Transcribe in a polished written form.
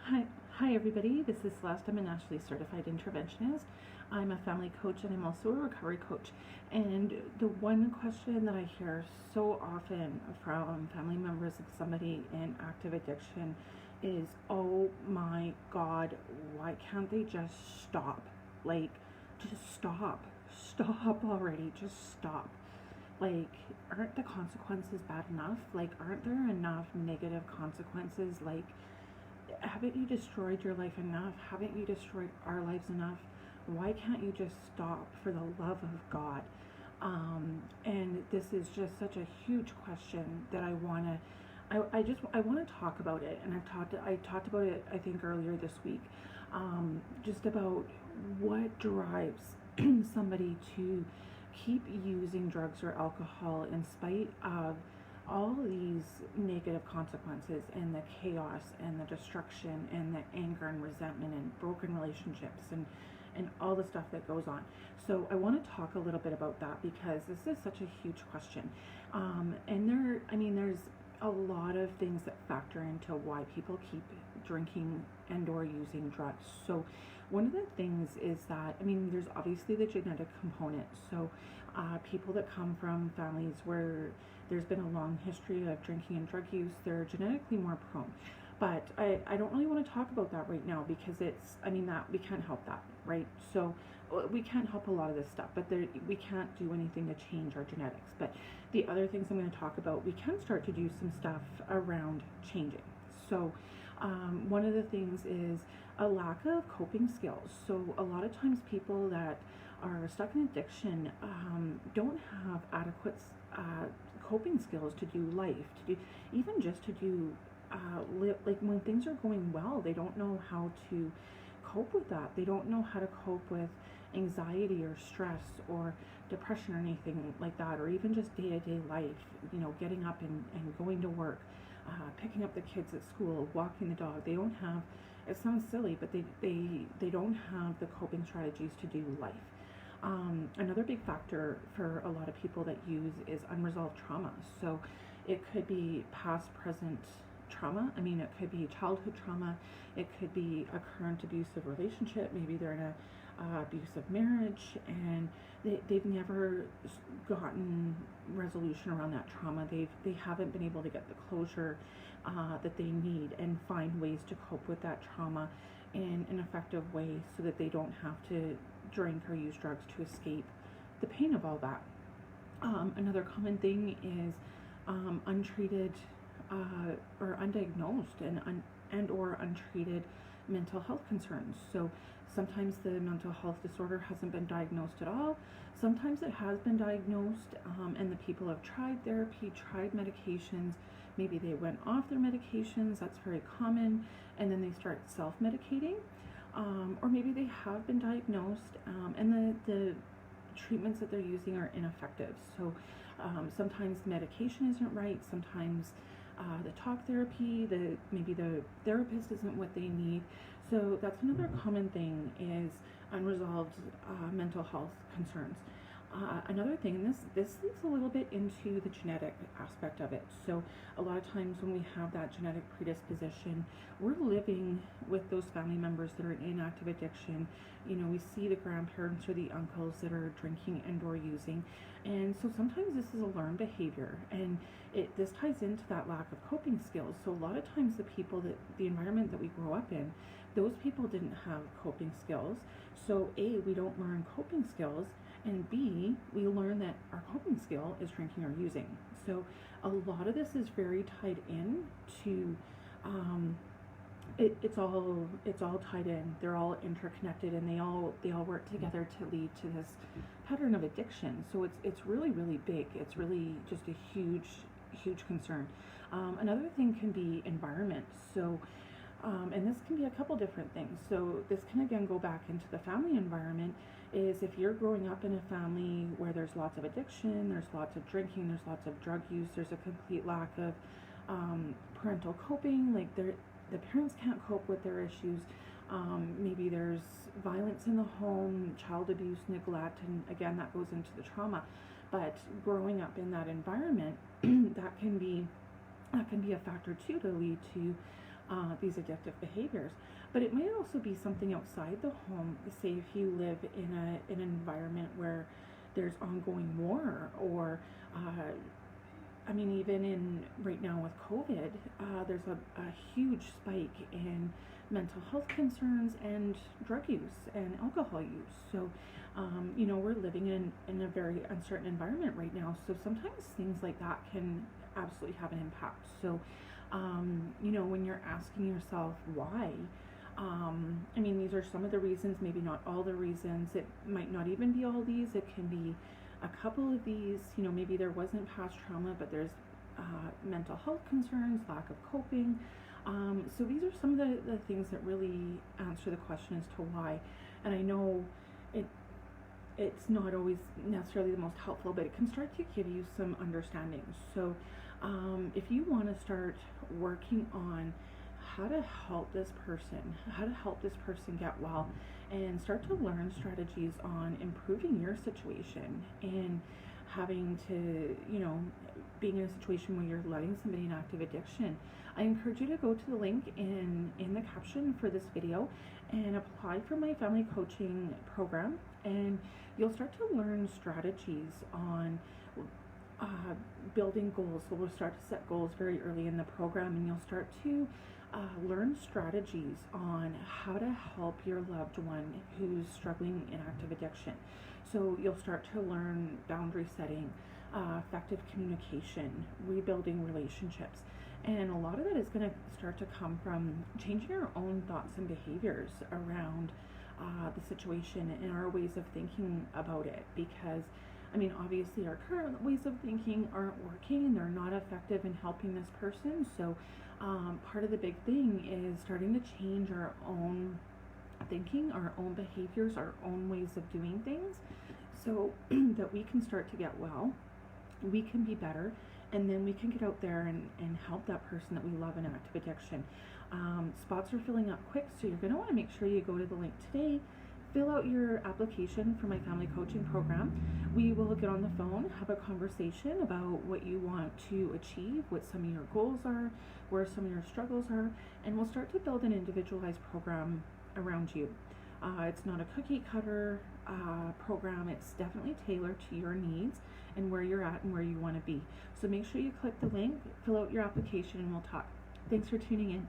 Hi everybody. This is Celeste. I'm a Nationally Certified Interventionist. I'm a family coach and I'm also a recovery coach. And the one question that I hear so often from family members of somebody in active addiction is, "Oh my God, why can't they just stop? Like, just stop. Stop already. Just stop." Like, aren't the consequences bad enough? Like, aren't there enough negative consequences? Like, haven't you destroyed your life enough? Haven't you destroyed our lives enough? Why can't you just stop, for the love of God? And this is just such a huge question that I want to I want to talk about it, and I talked about it, I think, earlier this week, just about what drives somebody to keep using drugs or alcohol in spite of all these negative consequences and the chaos and the destruction and the anger and resentment and broken relationships and all the stuff that goes on. So I want to talk a little bit about that because this is such a huge question. And there's a lot of things that factor into why people keep drinking and or using drugs. So one of the things is that, there's obviously the genetic component. So people that come from families where there's been a long history of drinking and drug use, they're genetically more prone. But I don't really want to talk about that right now because that we can't help that, right? So we can't help a lot of this stuff, but we can't do anything to change our genetics. But the other things I'm going to talk about, we can start to do some stuff around changing. So one of the things is a lack of coping skills. So a lot of times people that are stuck in addiction don't have adequate coping skills to do life, to do even just to do like when things are going well, they don't know how to cope with that. They don't know how to cope with anxiety or stress or depression or anything like that, or even just day-to-day life, getting up and going to work, picking up the kids at school, walking the dog. They don't have, it sounds silly, but they don't have the coping strategies to do life. Another big factor for a lot of people that use is unresolved trauma. So it could be past, present trauma. It could be childhood trauma. It could be a current abusive relationship. Maybe they're in a abusive marriage and they've never gotten resolution around that trauma. They haven't been able to get the closure that they need and find ways to cope with that trauma in an effective way so that they don't have to drink or use drugs to escape the pain of all that. Another common thing is untreated or undiagnosed and or untreated mental health concerns. So sometimes the mental health disorder hasn't been diagnosed at all. Sometimes it has been diagnosed, and the people have tried therapy, tried medications. Maybe they went off their medications. That's very common, and then they start self-medicating, or maybe they have been diagnosed, and the treatments that they're using are ineffective. So sometimes medication isn't right. Sometimes the talk therapy, maybe the therapist isn't what they need. So that's another common thing is unresolved mental health concerns. Another thing, and this leads a little bit into the genetic aspect of it. So a lot of times when we have that genetic predisposition, we're living with those family members that are in active addiction. We see the grandparents or the uncles that are drinking and or using. And so sometimes this is a learned behavior, and this ties into that lack of coping skills. So a lot of times the environment that we grow up in, those people didn't have coping skills. So A, we don't learn coping skills, and B, we learn that our coping skill is drinking or using. So a lot of this is very tied in to it's all tied in. They're all interconnected, and they all work together to lead to this pattern of addiction. So it's really, really big. It's really just a huge concern. Another thing can be environment. So and this can be a couple different things. So this can again go back into the family environment. Is if you're growing up in a family where there's lots of addiction, there's lots of drinking, there's lots of drug use, there's a complete lack of parental coping. Like the parents can't cope with their issues. Maybe there's violence in the home, child abuse, neglect, and again that goes into the trauma. But growing up in that environment, that can be a factor too, to lead to these addictive behaviors. But it might also be something outside the home. Say if you live in an environment where there's ongoing war, or even in right now with COVID, there's a huge spike in mental health concerns and drug use and alcohol use. So, we're living in a very uncertain environment right now. So sometimes things like that can absolutely have an impact. So, when you're asking yourself why, these are some of the reasons, maybe not all the reasons. It might not even be all these. It can be a couple of these. Maybe there wasn't past trauma, but there's mental health concerns, lack of coping. So these are some of the things that really answer the question as to why. And I know it's not always necessarily the most helpful, but it can start to give you some understanding. So if you want to start working on how to help this person get well, and start to learn strategies on improving your situation, and having to, being in a situation where you're letting somebody in active addiction, I encourage you to go to the link in the caption for this video and apply for my family coaching program, and you'll start to learn strategies on building goals. So we'll start to set goals very early in the program, and you'll start to learn strategies on how to help your loved one who's struggling in active addiction. So you'll start to learn boundary setting, effective communication, rebuilding relationships. And a lot of that is going to start to come from changing our own thoughts and behaviors around the situation and our ways of thinking about it. Because, obviously our current ways of thinking aren't working and they're not effective in helping this person. So part of the big thing is starting to change our own thinking, our own behaviors, our own ways of doing things, so that we can start to get well, we can be better, and then we can get out there and help that person that we love in active addiction. Spots are filling up quick, so you're going to want to make sure you go to the link today, fill out your application for my family coaching program. We will get on the phone, have a conversation about what you want to achieve, what some of your goals are, where some of your struggles are, and we'll start to build an individualized program around you. It's not a cookie cutter program. It's definitely tailored to your needs and where you're at and where you want to be. So make sure you click the link, fill out your application, and we'll talk. Thanks for tuning in.